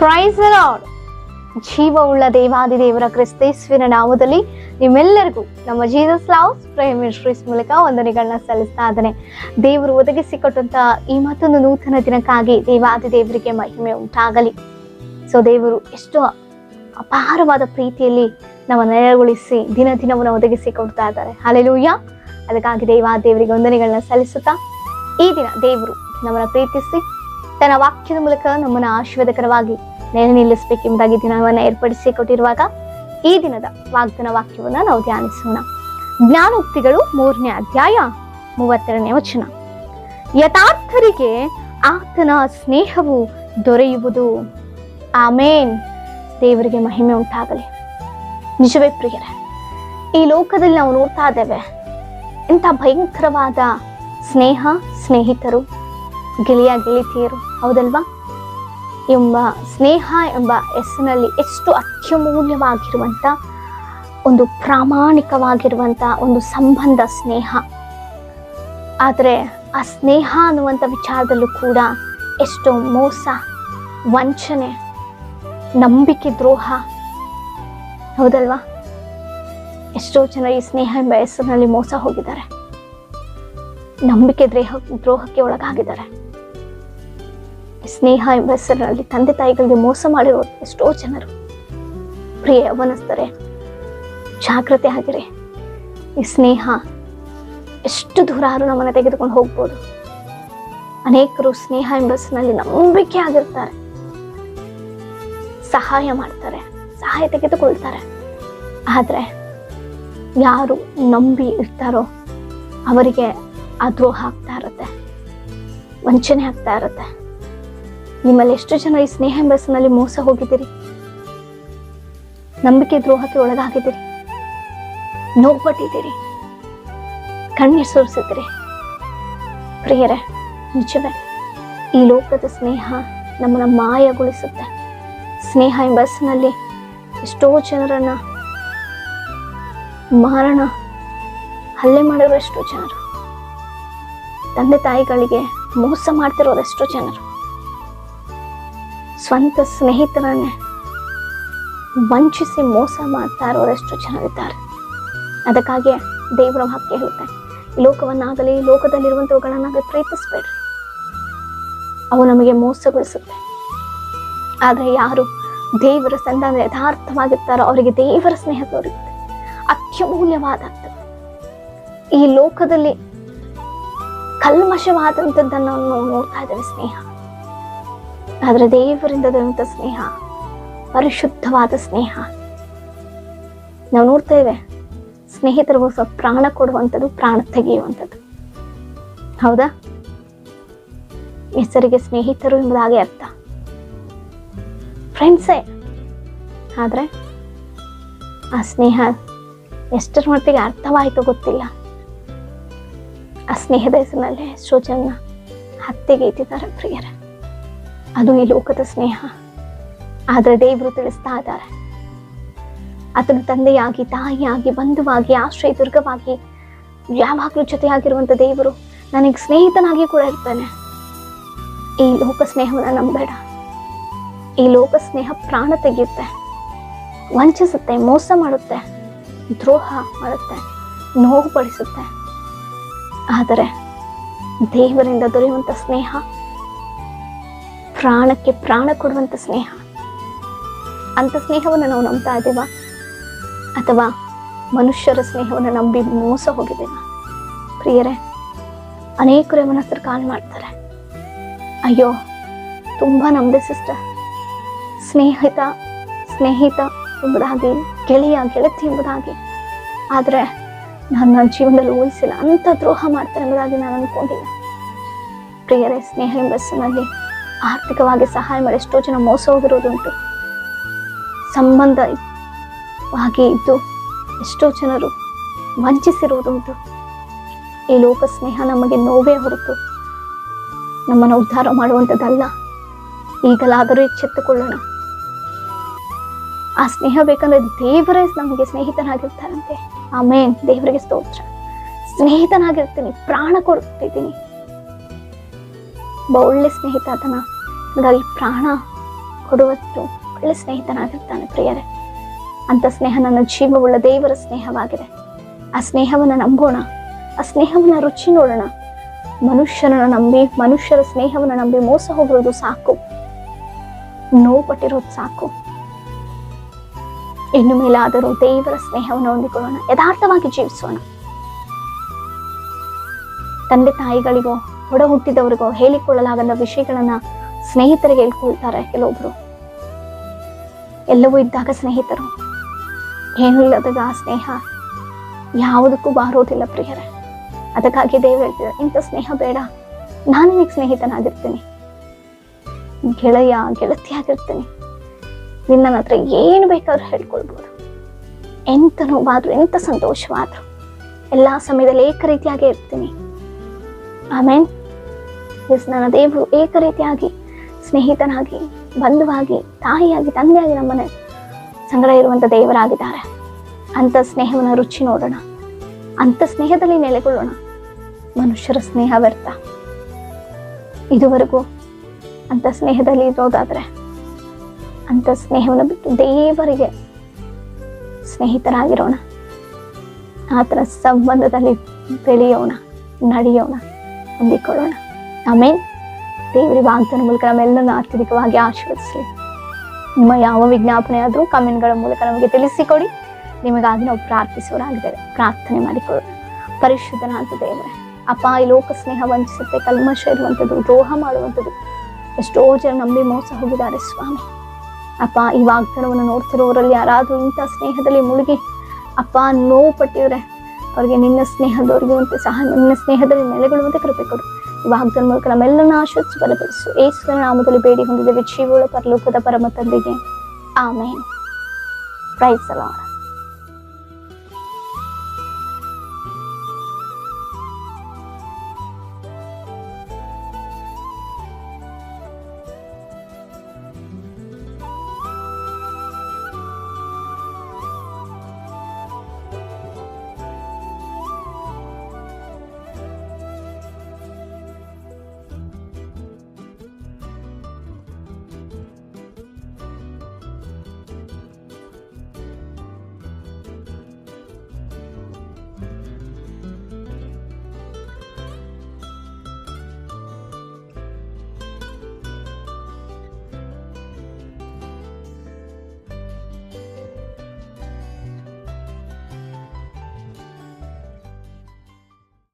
Price the lord. ಜೀವವುಳ್ಳ ದೇವಾದಿ ದೇವರ ಕ್ರಿಸ್ತೇಸುವಿನ ನಾಮದಲ್ಲಿ ನಿಮ್ಮೆಲ್ಲರಿಗೂ ನಮ್ಮ ಜೀಸಸ್ ಲವ್ಸ್ ಪ್ರೇಯರ್ ಮಿನಿಸ್ಟ್ರೀಸ್ ಮೂಲಕ ವಂದನೆಗಳನ್ನ ಸಲ್ಲಿಸ್ತಾ ಇದ್ದೇನೆ. ದೇವರು ಒದಗಿಸಿಕೊಟ್ಟಂತ ಈ ಮತ್ತೊಂದು ನೂತನ ದಿನಕ್ಕಾಗಿ ದೇವಾದಿ ದೇವರಿಗೆ ಮಹಿಮೆ ಉಂಟಾಗಲಿ. ಸೊ ದೇವರು ಎಷ್ಟು ಅಪಾರವಾದ ಪ್ರೀತಿಯಲ್ಲಿ ನಮ್ಮ ನೆರಳುಗೊಳಿಸಿ ದಿನ ದಿನವನ್ನು ಒದಗಿಸಿ ಕೊಡ್ತಾ ಇದ್ದಾರೆ. ಹಲ್ಲೆಲೂಯಾ. ಅದಕ್ಕಾಗಿ ದೇವಾದಿ ದೇವರಿಗೆ ವಂದನೆಗಳನ್ನ ಸಲ್ಲಿಸುತ್ತಾ ಈ ದಿನ ದೇವರು ನಮ್ಮನ್ನ ಪ್ರೀತಿಸಿ ತನ್ನ ವಾಕ್ಯದ ಮೂಲಕ ನಮ್ಮನ್ನ ಆಶೀರ್ವಾದಕರವಾಗಿ ನೆಲೆ ನಿಲ್ಲಿಸಬೇಕೆಂಬುದಾಗಿ ದಿನವನ್ನ ಏರ್ಪಡಿಸಿ ಕೊಟ್ಟಿರುವಾಗ ಈ ದಿನದ ವಾಗ್ದಾನ ವಾಕ್ಯವನ್ನ ನಾವು ಧ್ಯಾನಿಸೋಣ. ಜ್ಞಾನೋಕ್ತಿಗಳು 3ನೇ ಅಧ್ಯಾಯ 32ನೇ ವಚನ. ಯಥಾರ್ಥರಿಗೆ ಆತನ ಸ್ನೇಹವು ದೊರೆಯುವುದು. ಆಮೇನ್. ದೇವರಿಗೆ ಮಹಿಮೆ ಉಂಟಾಗಲಿ. ನಿಜವೇ ಪ್ರಿಯರೇ, ಈ ಲೋಕದಲ್ಲಿ ನಾವು ನೋಡ್ತಾ ಇದ್ದೇವೆ ಎಂಥ ಭಯಂಕರವಾದ ಸ್ನೇಹ, ಸ್ನೇಹಿತರು, ಗೆಳೆಯ ಗೆಳತಿಯರು, ಹೌದಲ್ವಾ? ಎಂಬ ಸ್ನೇಹ ಎಂಬ ಹೆಸರಿನಲ್ಲಿ ಎಷ್ಟು ಅತ್ಯಮೂಲ್ಯವಾಗಿರುವಂತ ಒಂದು ಪ್ರಾಮಾಣಿಕವಾಗಿರುವಂತ ಒಂದು ಸಂಬಂಧ ಸ್ನೇಹ. ಆದರೆ ಆ ಸ್ನೇಹ ಅನ್ನುವಂಥ ವಿಚಾರದಲ್ಲೂ ಕೂಡ ಎಷ್ಟೋ ಮೋಸ, ವಂಚನೆ, ನಂಬಿಕೆ ದ್ರೋಹ, ಹೌದಲ್ವಾ? ಎಷ್ಟೋ ಜನ ಈ ಸ್ನೇಹ ಎಂಬ ಹೆಸರಿನಲ್ಲಿ ಮೋಸ ಹೋಗಿದ್ದಾರೆ, ನಂಬಿಕೆ ದ್ರೋಹಕ್ಕೆ ಒಳಗಾಗಿದ್ದಾರೆ. ಸ್ನೇಹ ಎಂಬ ಹೆಸರಿನಲ್ಲಿ ತಂದೆ ತಾಯಿಗಳಿಗೆ ಮೋಸ ಮಾಡಿರೋ ಎಷ್ಟೋ ಜನರು. ಪ್ರಿಯ ಯವನಸ್ಥರೇ, ಜಾಗ್ರತೆ ಆಗಿರಿ. ಈ ಸ್ನೇಹ ಎಷ್ಟು ದೂರಾರು ನಮ್ಮನ್ನ ತೆಗೆದುಕೊಂಡು ಹೋಗ್ಬೋದು. ಅನೇಕರು ಸ್ನೇಹ ಎಂಬ ಹೆಸರಿನಲ್ಲಿ ನಂಬಿಕೆ ಆಗಿರ್ತಾರೆ, ಸಹಾಯ ಮಾಡ್ತಾರೆ, ಸಹಾಯ ತೆಗೆದುಕೊಳ್ತಾರೆ. ಆದ್ರೆ ಯಾರು ನಂಬಿ ಇರ್ತಾರೋ ಅವರಿಗೆ ಆ ದ್ರೋಹ ಆಗ್ತಾ ಇರುತ್ತೆ, ವಂಚನೆ ಆಗ್ತಾ ಇರುತ್ತೆ. ನಿಮ್ಮಲ್ಲಿ ಎಷ್ಟು ಜನ ಈ ಸ್ನೇಹ ಎಂಬ ಹೆಸರಿನಲ್ಲಿ ಮೋಸ ಹೋಗಿದ್ದೀರಿ, ನಂಬಿಕೆ ದ್ರೋಹಕ್ಕೆ ಒಳಗಾಗಿದ್ದೀರಿ, ನೋವುಪಟ್ಟಿದ್ದೀರಿ, ಕಣ್ಣೀರು ಸುರಿಸಿದ್ದೀರಿ. ಪ್ರಿಯರೇ, ನಿಜವೇ ಈ ಲೋಕದ ಸ್ನೇಹ ನಮ್ಮನ್ನ ಮಾಯಗೊಳಿಸುತ್ತೆ. ಸ್ನೇಹ ಎಂಬ ಹೆಸರಿನಲ್ಲಿ ಎಷ್ಟೋ ಜನರನ್ನ ಮಾರಣ ಹಲ್ಲೆ ಮಾಡಿರೋ ಎಷ್ಟೋ ಜನರು, ತಂದೆ ತಾಯಿಗಳಿಗೆ ಮೋಸ ಮಾಡ್ತಿರೋರು ಎಷ್ಟೋ ಜನರು, ಸ್ವಂತ ಸ್ನೇಹಿತರನ್ನೇ ವಂಚಿಸಿ ಮೋಸ ಮಾಡ್ತಾ ಇರೋರು ಎಷ್ಟೋ ಜನರಿದ್ದಾರೆ. ಅದಕ್ಕಾಗಿ ದೇವರ ವಾಕ್ಯ ಹೇಳುತ್ತೆ, ಲೋಕವನ್ನಾಗಲಿ ಲೋಕದಲ್ಲಿರುವಂಥವುಗಳನ್ನಾಗಲಿ ಪ್ರೀತಿಸ್ಬೇಡ್ರಿ, ಅವು ನಮಗೆ ಮೋಸಗೊಳಿಸುತ್ತೆ. ಆದ್ರೆ ಯಾರು ದೇವರ ಸಂಧಾನ ಯಥಾರ್ಥವಾಗಿರ್ತಾರೋ ಅವರಿಗೆ ದೇವರ ಸ್ನೇಹ ತೋರುತ್ತೆ, ಅತ್ಯಮೂಲ್ಯವಾದದ್ದು. ಈ ಲೋಕದಲ್ಲಿ ಕಲ್ಮಶವಾದಂಥದ್ದನ್ನು ನಾವು ನೋಡ್ತಾ ಇದ್ದೇವೆ ಸ್ನೇಹ. ಆದ್ರೆ ದೇವರಿಂದ ದೊರೆಯುವಂಥ ಸ್ನೇಹ ಪರಿಶುದ್ಧವಾದ ಸ್ನೇಹ. ನಾವು ನೋಡ್ತೇವೆ ಸ್ನೇಹಿತರಿಗೋಸ್ಕರ ಪ್ರಾಣ ಕೊಡುವಂಥದ್ದು, ಪ್ರಾಣ ತೆಗೆಯುವಂಥದ್ದು. ಹೌದಾ? ಹೆಸರಿಗೆ ಸ್ನೇಹಿತರು ಎಂಬುದಾಗಿ ಅರ್ಥ, ಫ್ರೆಂಡ್ಸೇ. ಆದ್ರೆ ಆ ಸ್ನೇಹ ಎಷ್ಟರ ಮಟ್ಟಿಗೆ ಅರ್ಥವಾಯಿತು ಗೊತ್ತಿಲ್ಲ. ಆ ಸ್ನೇಹದ ಹೆಸರಿನಲ್ಲಿ ಎಷ್ಟೋ ಜನ ಹತ್ಯೆಗೆ ಇಟ್ಟಿದ್ದಾರೆ ಪ್ರಿಯರೇ. ಅದು ಈ ಲೋಕದ ಸ್ನೇಹ. ಆದ್ರೆ ದೇವರು ತಿಳಿಸ್ತಾ ಇದ್ದಾರೆ, ಆತನು ತಂದೆಯಾಗಿ, ತಾಯಿಯಾಗಿ, ಬಂಧುವಾಗಿ, ಆಶ್ರಯ ದುರ್ಗವಾಗಿ, ಯಾವಾಗಲೂ ಜೊತೆಯಾಗಿರುವಂತ ದೇವರು ನನಗೆ ಸ್ನೇಹಿತನಾಗಿ ಕೂಡ ಇರ್ತಾನೆ. ಈ ಲೋಕ ಸ್ನೇಹವನ್ನ ನಂಬೇಡ. ಈ ಲೋಕ ಸ್ನೇಹ ಪ್ರಾಣ ತೆಗೆಯುತ್ತೆ, ವಂಚಿಸುತ್ತೆ, ಮೋಸ ಮಾಡುತ್ತೆ, ದ್ರೋಹ ಮಾಡುತ್ತೆ, ನೋವು ಪಡಿಸುತ್ತೆ. ಆದರೆ ದೇವರಿಂದ ದೊರೆಯುವಂತ ಸ್ನೇಹ ಪ್ರಾಣಕ್ಕೆ ಪ್ರಾಣ ಕೊಡುವಂತ ಸ್ನೇಹ. ಅಂತ ಸ್ನೇಹವನ್ನು ನಾವು ನಂಬ್ತಾ ಇದ್ದೇವ ಅಥವಾ ಮನುಷ್ಯರ ಸ್ನೇಹವನ್ನು ನಂಬಿ ಮೋಸ ಹೋಗಿದ್ದೇವ? ಪ್ರಿಯರೇ, ಅನೇಕರು ಮನಸ್ಸರು ಕಾಲ್ ಮಾಡ್ತಾರೆ, ಅಯ್ಯೋ ತುಂಬಾ ನಂಬಿದೆ ಸಿಸ್ಟರ್, ಸ್ನೇಹಿತ ಎಂಬುದಾಗಿ, ಗೆಳೆಯ ಗೆಳತಿ ಎಂಬುದಾಗಿ, ಆದ್ರೆ ನಾನು ನನ್ನ ಜೀವನದಲ್ಲಿ ಊಹಿಸಿಲ್ಲ ಅಂತ ದ್ರೋಹ ಮಾಡ್ತಾರೆ ಎಂಬುದಾಗಿ ನಾನು ಅನ್ಕೊಂಡಿಲ್ಲ. ಪ್ರಿಯರೇ, ಸ್ನೇಹ ಎಂಬ ಹೆಸರಿನಲ್ಲಿ ಆರ್ಥಿಕವಾಗಿ ಸಹಾಯ ಮಾಡಿ ಎಷ್ಟೋ ಜನ ಮೋಸ ಹೋಗಿರೋದುಂಟು. ಸಂಬಂಧವಾಗಿ ಇದ್ದು ಎಷ್ಟೋ ಜನರು ವಂಚಿಸಿರುವುದುಂಟು. ಈ ಲೋಕ ಸ್ನೇಹ ನಮಗೆ ನೋವೇ ಹೊರತು ನಮ್ಮನ್ನು ಉದ್ಧಾರ ಮಾಡುವಂಥದ್ದಲ್ಲ. ಈಗಲಾದರೂ ಎಚ್ಚೆತ್ತುಕೊಳ್ಳೋಣ. ಆ ಸ್ನೇಹ ಬೇಕಂದ್ರೆ ದೇವರೇ ನಮಗೆ ಸ್ನೇಹಿತನಾಗಿರ್ತಾರಂತೆ. ಆಮೇನ್. ದೇವರಿಗೆ ಸ್ತೋತ್ರ. ಸ್ನೇಹಿತನಾಗಿರ್ತೀನಿ, ಪ್ರಾಣ ಕೊಡ್ತಿದ್ದೀನಿ. ಒಳ್ಳೆ ಸ್ನೇಹಿತ ಆತನ ಹಾಗಾಗಿ ಪ್ರಾಣ ಕೊಡುವಷ್ಟು ಒಳ್ಳೆ ಸ್ನೇಹಿತನಾಗಿರ್ತಾನೆ ಪ್ರಿಯರೇ. ಅಂತ ಸ್ನೇಹ ನನ್ನ ಜೀವವುಳ್ಳ ದೇವರ ಸ್ನೇಹವಾಗಿದೆ. ಆ ಸ್ನೇಹವನ್ನು ನಂಬೋಣ, ಆ ಸ್ನೇಹವನ್ನು ರುಚಿ ನೋಡೋಣ. ಮನುಷ್ಯರ ಸ್ನೇಹವನ್ನು ನಂಬಿ ಮೋಸ ಹೋಗಿರೋದು ಸಾಕು, ನೋವು ಪಟ್ಟಿರೋದು ಸಾಕು. ಇನ್ನು ಮೇಲಾದರೂ ದೇವರ ಸ್ನೇಹವನ್ನು ಹೊಂದಿಕೊಳ್ಳೋಣ, ಯಥಾರ್ಥವಾಗಿ ಜೀವಿಸೋಣ. ತಂದೆ ತಾಯಿಗಳಿಗೋ ಒಡ ಹುಟ್ಟಿದವರಿಗೋ ಹೇಳಿಕೊಳ್ಳಲಾಗದ ವಿಷಯಗಳನ್ನ ಸ್ನೇಹಿತರಿಗೆ ಹೇಳ್ಕೊಳ್ತಾರೆ ಕೆಲವೊಬ್ರು. ಎಲ್ಲವೂ ಇದ್ದಾಗ ಸ್ನೇಹಿತರು, ಏನೂ ಇಲ್ಲದಾಗ ಆ ಸ್ನೇಹ ಯಾವುದಕ್ಕೂ ಬಾರೋದಿಲ್ಲ ಪ್ರಿಯರೇ. ಅದಕ್ಕಾಗಿ ದೇವರು ಹೇಳ್ತಿದ್ದಾರೆ, ಇಂಥ ಸ್ನೇಹ ಬೇಡ, ನಾನು ನಿನಗೆ ಸ್ನೇಹಿತನಾಗಿರ್ತೀನಿ, ಗೆಳೆಯ ಗೆಳತಿಯಾಗಿರ್ತೀನಿ, ನಿನ್ನ ಹತ್ರ ಏನು ಬೇಕಾದ್ರೂ ಹೇಳ್ಕೊಳ್ಬೋದು. ಎಂತ ನೋವಾದ್ರು ಎಂತ ಸಂತೋಷವಾದ್ರು ಎಲ್ಲಾ ಸಮಯದಲ್ಲಿ ಏಕ ರೀತಿಯಾಗೇ ಇರ್ತೀನಿ. ಆಮೇನ್. ನನ್ನ ದೇವರು ಏಕ ರೀತಿಯಾಗಿ ಸ್ನೇಹಿತನಾಗಿ, ಬಂಧುವಾಗಿ, ತಾಯಿಯಾಗಿ, ತಂದೆಯಾಗಿ ನಮ್ಮನೆ ಸಂಗಡ ಇರುವಂತ ದೇವರಾಗಿದ್ದಾರೆ. ಅಂತ ಸ್ನೇಹವನ್ನು ರುಚಿ ನೋಡೋಣ, ಅಂತ ಸ್ನೇಹದಲ್ಲಿ ನೆಲೆಗೊಳ್ಳೋಣ. ಮನುಷ್ಯರ ಸ್ನೇಹ ವ್ಯರ್ಥ. ಇದುವರೆಗೂ ಅಂತ ಸ್ನೇಹದಲ್ಲಿ ಇರೋದಾದ್ರೆ ಅಂತ ಸ್ನೇಹವನ್ನು ಬಿಟ್ಟು ದೇವರಿಗೆ ಸ್ನೇಹಿತರಾಗಿರೋಣ. ಆತನ ಸಂಬಂಧದಲ್ಲಿ ಬೆಳೆಯೋಣ, ನಡೆಯೋಣ, ಹೊಂದಿಕೊಳ್ಳೋಣ. ಆಮೇನ್. ದೇವರ ವಾಗ್ದಾನ ಮೂಲಕ ನಮ್ಮೆಲ್ಲರನ್ನು ಅತ್ಯಧಿಕವಾಗಿ ಆಶೀರ್ವದಿಸಲಿ. ನಿಮ್ಮ ಯಾವ ವಿಜ್ಞಾಪನೆ ಆದರೂ ಕಮೆಂಟ್ಗಳ ಮೂಲಕ ನಮಗೆ ತಿಳಿಸಿಕೊಡಿ. ನಿಮಗಾಗಿ ನಾವು ಪ್ರಾರ್ಥಿಸೋರಾಗಿದ್ದೇವೆ. ಪ್ರಾರ್ಥನೆ ಮಾಡಿಕೊಳ್ಳೋಣ. ಪರಿಶುದ್ಧನಾದ ದೇವರೇ, ಅಪ್ಪ, ಈ ಲೋಕ ಸ್ನೇಹ ವಂಚಿಸುತ್ತೆ, ಕಲ್ಮಶ ಇರುವಂಥದ್ದು, ದ್ರೋಹ ಮಾಡುವಂಥದ್ದು ಎಷ್ಟೋ ಜನ ನಂಬಿ ಮೋಸ ಹೋಗಿದ್ದಾರೆ ಸ್ವಾಮಿ. ಅಪ್ಪ, ಈ ವಾಗ್ದಾನವನ್ನು ನೋಡ್ತಿರೋರಲ್ಲಿ ಯಾರಾದರೂ ಇಂಥ ಸ್ನೇಹದಲ್ಲಿ ಮುಳುಗಿ ಅಪ್ಪ ನೋವು ಪಟ್ಟಿದ್ರೆ ಅವ್ರಿಗೆ ನಿನ್ನ ಸ್ನೇಹ ದೊರೆಯುವಂತೆ ಸಹ, ನಿನ್ನ ಸ್ನೇಹದಲ್ಲಿ ನೆಲೆಗೊಳ್ಳುವಂತೆ ಕೃಪೆ ಕೊಡು. ಈ ವಾಗ್ದಾನ ಮೂಲಕ ನಮ್ಮೆಲ್ಲರನ್ನ ಆಶೀರ್ವದಿಸಿ ಬಲಪಡಿಸು. ಯೇಸುವಿನ ನಾಮದಲ್ಲಿ ಬೇಡಿ ಹೊಂದಿದ್ದೇವೆ ಜೀವವುಳ್ಳ ಪರಲೋಕದ ಪರಮ ತಂದೆಗೆ. ಆಮೇನ್. Praise the lord.